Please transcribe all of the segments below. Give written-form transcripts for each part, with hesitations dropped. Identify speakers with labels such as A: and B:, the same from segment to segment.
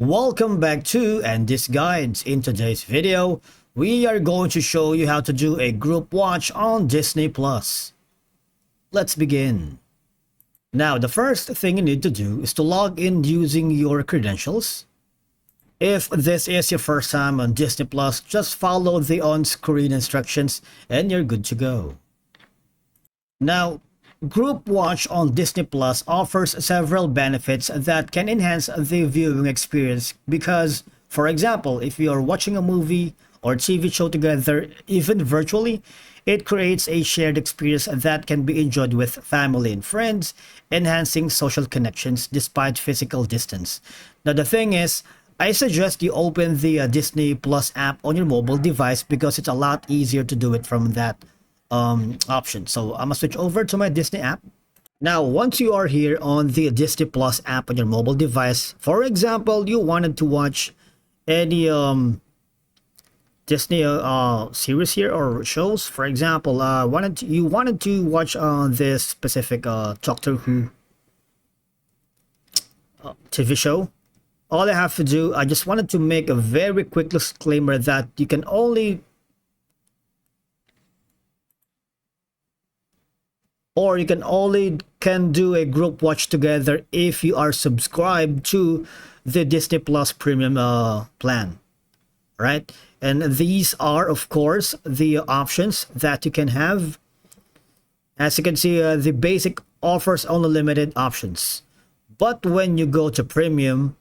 A: Welcome back to Andy's Guides. In today's video, we are going to show you how to do a group watch on Disney Plus. Let's begin. Now, the first thing you need to do is to log in using your credentials. If this is your first time on Disney Plus, just follow the on-screen instructions and you're good to go. Now, Group Watch on Disney Plus offers several benefits that can enhance the viewing experience because, for example, if you are watching a movie or TV show together, even virtually, it creates a shared experience that can be enjoyed with family and friends, enhancing social connections despite physical distance. Now, the thing is, I suggest you open the Disney Plus app on your mobile device because it's a lot easier to do it from that option. So I'm gonna switch over to my Disney app. Now, once you are here on the Disney Plus app on your mobile device, for example, you wanted to watch any Disney series here or shows. For example, you wanted to watch this specific Doctor Who TV show. All I have to do, I just wanted to make a very quick disclaimer that you can only do a group watch together if you are subscribed to the Disney Plus premium plan, right? And these are, of course, the options that you can have. As you can see, the basic offers only limited options, but when you go to premium,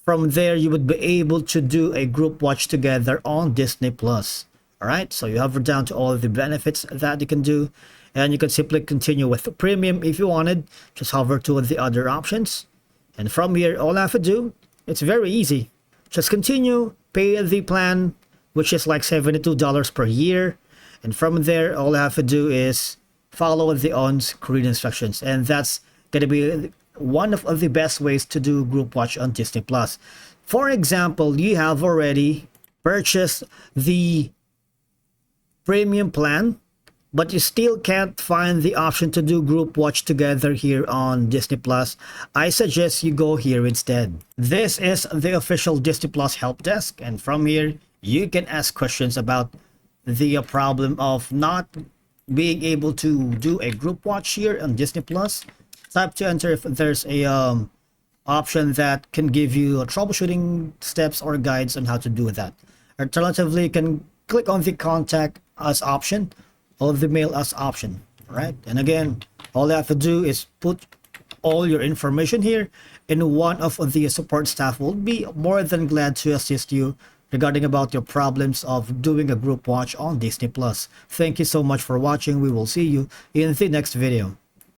A: from there you would be able to do a group watch together on Disney Plus. All right, so you hover down to all of the benefits that you can do, and you can simply continue with the premium if you wanted. Just hover to the other options, and from here, all I have to do, it's very easy. Just continue, pay the plan, which is like $72 per year, and from there, all I have to do is follow the on-screen instructions, and that's gonna be one of the best ways to do group watch on Disney Plus. For example, you have already purchased the premium plan, but you still can't find the option to do group watch together here on Disney Plus. I suggest you go here instead. This is the official Disney Plus help desk, and from here you can ask questions about the problem of not being able to do a group watch here on Disney Plus. Type to enter if there's a option that can give you troubleshooting steps or guides on how to do that. Alternatively, you can click on the contact us option or the mail us option, right? And again, all you have to do is put all your information here, and one of the support staff will be more than glad to assist you regarding about your problems of doing a group watch on Disney Plus. Thank you so much for watching. We will see you in the next video.